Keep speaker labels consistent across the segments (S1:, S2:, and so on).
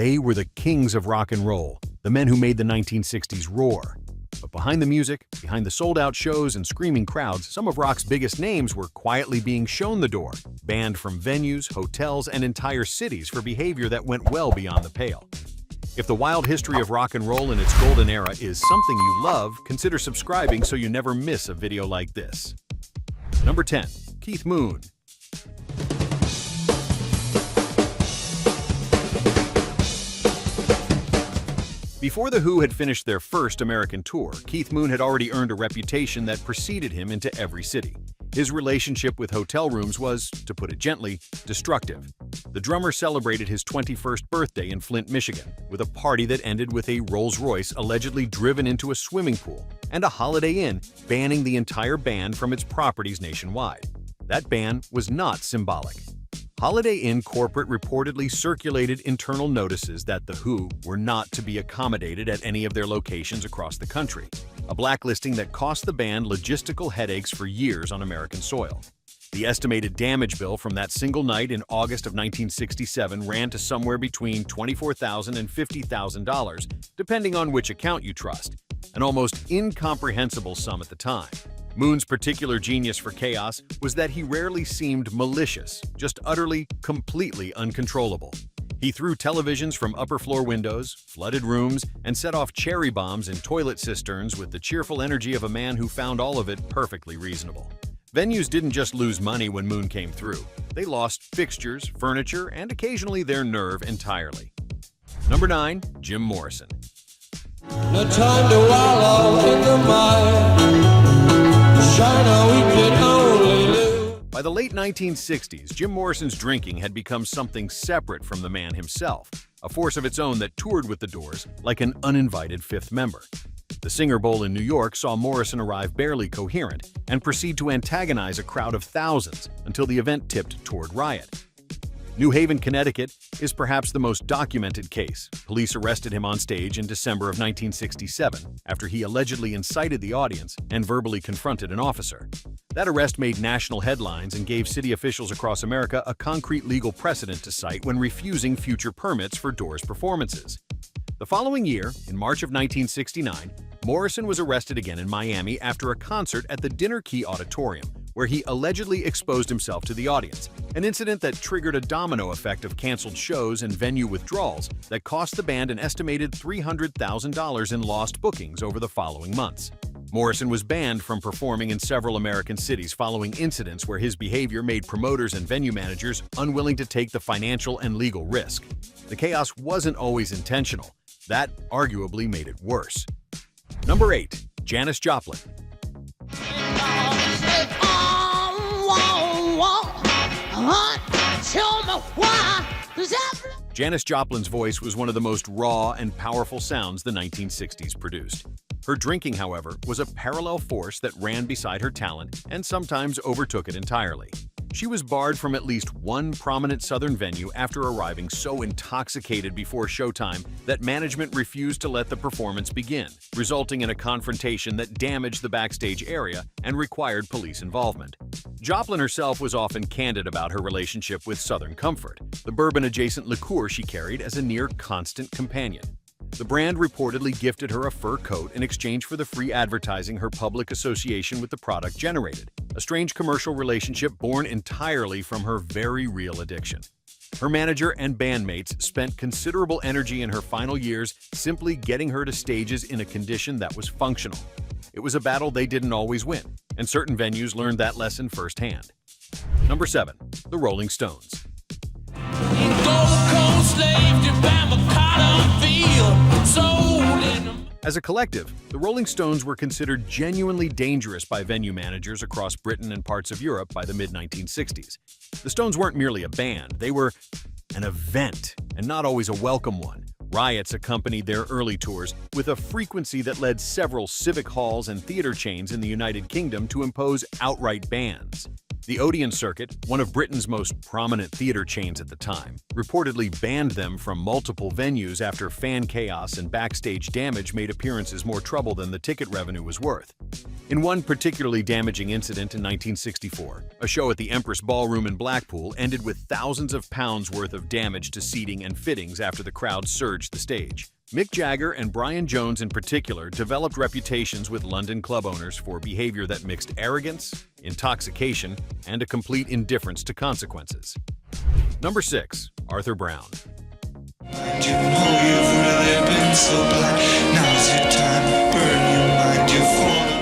S1: They were the kings of rock and roll, the men who made the 1960s roar. But behind the music, behind the sold-out shows and screaming crowds, some of rock's biggest names were quietly being shown the door, banned from venues, hotels, and entire cities for behavior that went well beyond the pale. If the wild history of rock and roll in its golden era is something you love, consider subscribing so you never miss a video like this. Number 10. Keith Moon. Before The Who had finished their first American tour, Keith Moon had already earned a reputation that preceded him into every city. His relationship with hotel rooms was, to put it gently, destructive. The drummer celebrated his 21st birthday in Flint, Michigan, with a party that ended with a Rolls-Royce allegedly driven into a swimming pool and a Holiday Inn banning the entire band from its properties nationwide. That ban was not symbolic. Holiday Inn corporate reportedly circulated internal notices that The Who were not to be accommodated at any of their locations across the country, a blacklisting that cost the band logistical headaches for years on American soil. The estimated damage bill from that single night in August of 1967 ran to somewhere between $24,000 and $50,000, depending on which account you trust, an almost incomprehensible sum at the time. Moon's particular genius for chaos was that he rarely seemed malicious, just utterly, completely uncontrollable. He threw televisions from upper-floor windows, flooded rooms, and set off cherry bombs in toilet cisterns with the cheerful energy of a man who found all of it perfectly reasonable. Venues didn't just lose money when Moon came through. They lost fixtures, furniture, and occasionally their nerve entirely. Number 9. Jim Morrison.
S2: No time to wallow in the mire.
S1: By the late 1960s, Jim Morrison's drinking had become something separate from the man himself, a force of its own that toured with the Doors like an uninvited fifth member. The Singer Bowl in New York saw Morrison arrive barely coherent and proceed to antagonize a crowd of thousands until the event tipped toward riot. New Haven, Connecticut is perhaps the most documented case. Police arrested him on stage in December of 1967 after he allegedly incited the audience and verbally confronted an officer. That arrest made national headlines and gave city officials across America a concrete legal precedent to cite when refusing future permits for Doors performances. The following year, in March of 1969, Morrison was arrested again in Miami after a concert at the Dinner Key Auditorium, where he allegedly exposed himself to the audience, an incident that triggered a domino effect of canceled shows and venue withdrawals that cost the band an estimated $300,000 in lost bookings over the following months. Morrison was banned from performing in several American cities following incidents where his behavior made promoters and venue managers unwilling to take the financial and legal risk. The chaos wasn't always intentional. That arguably made it worse. Number 8. Janis Joplin. Janis Joplin's voice was one of the most raw and powerful sounds the 1960s produced. Her drinking, however, was a parallel force that ran beside her talent and sometimes overtook it entirely. She was barred from at least one prominent Southern venue after arriving so intoxicated before showtime that management refused to let the performance begin, resulting in a confrontation that damaged the backstage area and required police involvement. Joplin herself was often candid about her relationship with Southern Comfort, the bourbon-adjacent liqueur she carried as a near-constant companion. The brand reportedly gifted her a fur coat in exchange for the free advertising her public association with the product generated, a strange commercial relationship born entirely from her very real addiction. Her manager and bandmates spent considerable energy in her final years simply getting her to stages in a condition that was functional. It was a battle they didn't always win, and certain venues learned that lesson firsthand. Number 7. The Rolling Stones. As a collective, the Rolling Stones were considered genuinely dangerous by venue managers across Britain and parts of Europe by the mid-1960s. The Stones weren't merely a band, they were an event, and not always a welcome one. Riots accompanied their early tours with a frequency that led several civic halls and theater chains in the United Kingdom to impose outright bans. The Odeon Circuit, one of Britain's most prominent theater chains at the time, reportedly banned them from multiple venues after fan chaos and backstage damage made appearances more trouble than the ticket revenue was worth. In one particularly damaging incident in 1964, a show at the Empress Ballroom in Blackpool ended with thousands of pounds worth of damage to seating and fittings after the crowd surged the stage. Mick Jagger and Brian Jones in particular developed reputations with London club owners for behavior that mixed arrogance, intoxication, and a complete indifference to consequences. Number 6. Arthur Brown.
S3: You know you've really been so blind. Now's your time, burn your mind, you've fallen.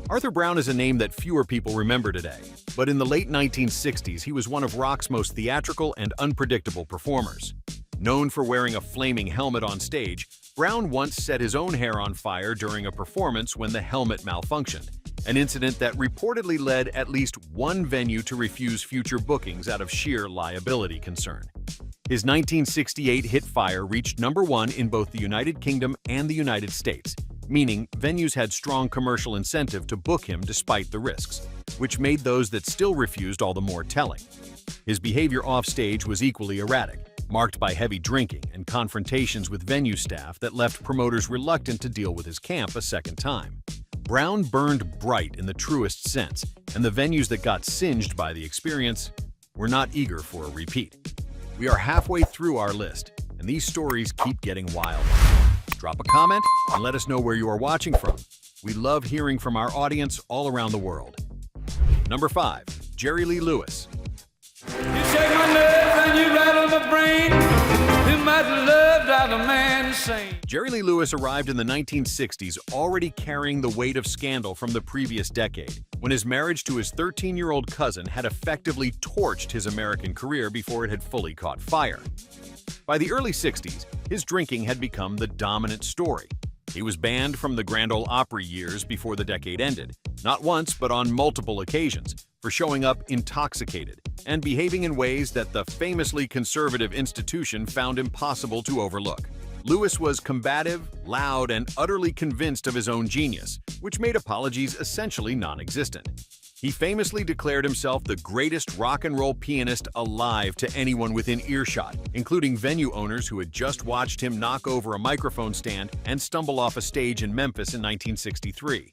S1: Arthur Brown is a name that fewer people remember today, but in the late 1960s he was one of rock's most theatrical and unpredictable performers. Known for wearing a flaming helmet on stage, Brown once set his own hair on fire during a performance when the helmet malfunctioned, an incident that reportedly led at least one venue to refuse future bookings out of sheer liability concern. His 1968 hit Fire reached number 1 in both the United Kingdom and the United States, meaning venues had strong commercial incentive to book him despite the risks, which made those that still refused all the more telling. His behavior offstage was equally erratic, marked by heavy drinking and confrontations with venue staff that left promoters reluctant to deal with his camp a second time. Brown burned bright in the truest sense, and the venues that got singed by the experience were not eager for a repeat. We are halfway through our list, and these stories keep getting wilder. Drop a comment and let us know where you are watching from. We love hearing from our audience all around the world. Number 5. Jerry Lee Lewis.
S2: You shake my nerves and you rattle my brain. You might love drive a man insane.
S1: Jerry Lee Lewis arrived in the 1960s already carrying the weight of scandal from the previous decade, when his marriage to his 13-year-old cousin had effectively torched his American career before it had fully caught fire. By the early 60s, his drinking had become the dominant story. He was banned from the Grand Ole Opry years before the decade ended, not once but on multiple occasions, for showing up intoxicated and behaving in ways that the famously conservative institution found impossible to overlook. Lewis was combative, loud, and utterly convinced of his own genius, which made apologies essentially non-existent. He famously declared himself the greatest rock and roll pianist alive to anyone within earshot, including venue owners who had just watched him knock over a microphone stand and stumble off a stage in Memphis in 1963.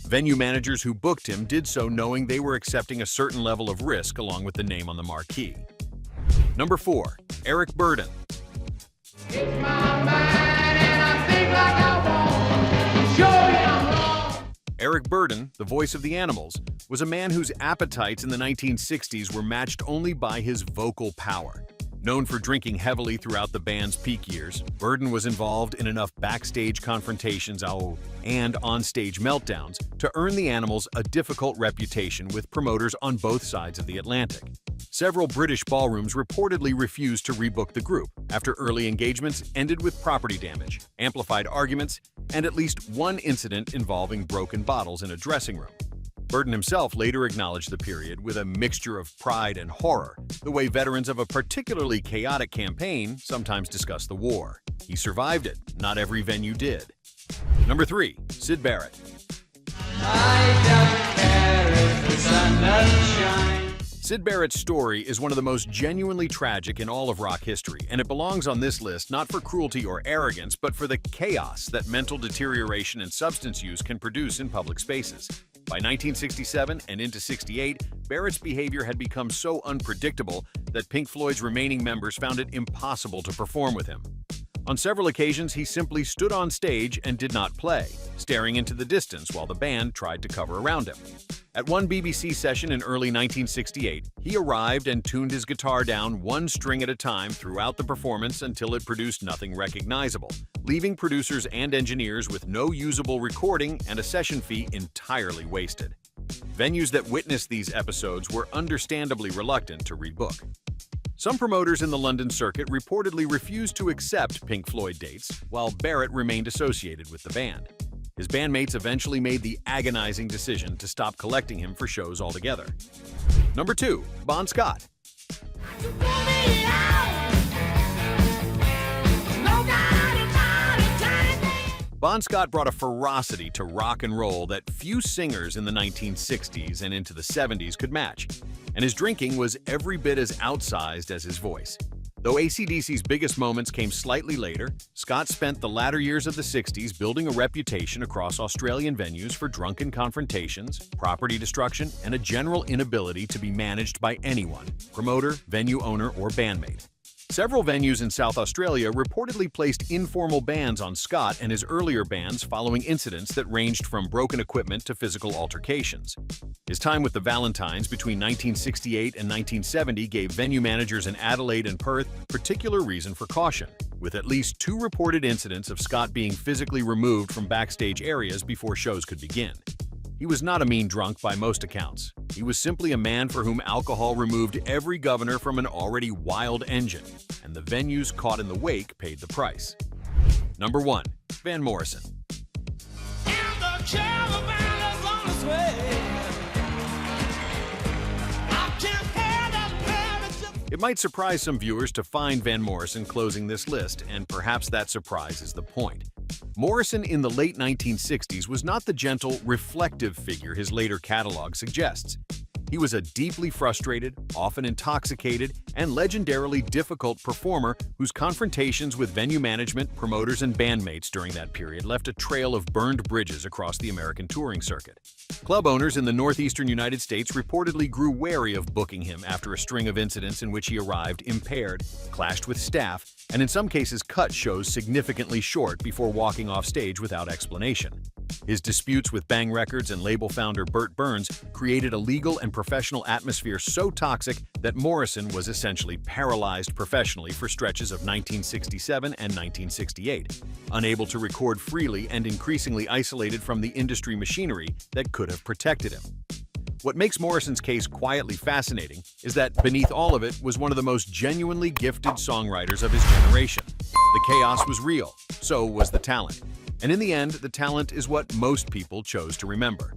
S1: Venue managers who booked him did so knowing they were accepting a certain level of risk along with the name on the marquee. Number 4. Eric Burdon.
S2: It's my mind and I think like I want. Show you I'm wrong.
S1: Eric Burdon, the voice of the Animals, was a man whose appetites in the 1960s were matched only by his vocal power. Known for drinking heavily throughout the band's peak years, Burdon was involved in enough backstage confrontations and onstage meltdowns to earn the Animals a difficult reputation with promoters on both sides of the Atlantic. Several British ballrooms reportedly refused to rebook the group after early engagements ended with property damage, amplified arguments, and at least one incident involving broken bottles in a dressing room. Burdon himself later acknowledged the period with a mixture of pride and horror, the way veterans of a particularly chaotic campaign sometimes discuss the war. He survived it, not every venue did. Number 3. Syd Barrett.
S2: I don't care if the sun doesn't shine.
S1: Syd Barrett's story is one of the most genuinely tragic in all of rock history, and it belongs on this list not for cruelty or arrogance, but for the chaos that mental deterioration and substance use can produce in public spaces. By 1967 and into '68, Barrett's behavior had become so unpredictable that Pink Floyd's remaining members found it impossible to perform with him. On several occasions, he simply stood on stage and did not play, staring into the distance while the band tried to cover around him. At one BBC session in early 1968, he arrived and tuned his guitar down one string at a time throughout the performance until it produced nothing recognizable, leaving producers and engineers with no usable recording and a session fee entirely wasted. Venues that witnessed these episodes were understandably reluctant to rebook. Some promoters in the London circuit reportedly refused to accept Pink Floyd dates, while Barrett remained associated with the band. His bandmates eventually made the agonizing decision to stop collecting him for shows altogether. Number 2. Bon Scott. Bon Scott brought a ferocity to rock and roll that few singers in the 1960s and into the 70s could match, and his drinking was every bit as outsized as his voice. Though AC/DC's biggest moments came slightly later, Scott spent the latter years of the 60s building a reputation across Australian venues for drunken confrontations, property destruction, and a general inability to be managed by anyone, promoter, venue owner, or bandmate. Several venues in South Australia reportedly placed informal bans on Scott and his earlier bands following incidents that ranged from broken equipment to physical altercations. His time with the Valentines between 1968 and 1970 gave venue managers in Adelaide and Perth particular reason for caution, with at least 2 reported incidents of Scott being physically removed from backstage areas before shows could begin. He was not a mean drunk by most accounts. He was simply a man for whom alcohol removed every governor from an already wild engine, and the venues caught in the wake paid the price. Number 1. Van Morrison. It might surprise some viewers to find Van Morrison closing this list, and perhaps that surprise is the point. Morrison in the late 1960s was not the gentle, reflective figure his later catalog suggests. He was a deeply frustrated, often intoxicated, and legendarily difficult performer whose confrontations with venue management, promoters, and bandmates during that period left a trail of burned bridges across the American touring circuit. Club owners in the northeastern United States reportedly grew wary of booking him after a string of incidents in which he arrived impaired, clashed with staff, and in some cases cut shows significantly short before walking off stage without explanation. His disputes with Bang Records and label founder Burt Burns created a legal and professional atmosphere so toxic that Morrison was essentially paralyzed professionally for stretches of 1967 and 1968, unable to record freely and increasingly isolated from the industry machinery that could have protected him. What makes Morrison's case quietly fascinating is that beneath all of it was one of the most genuinely gifted songwriters of his generation. The chaos was real, so was the talent. And in the end, the talent is what most people chose to remember.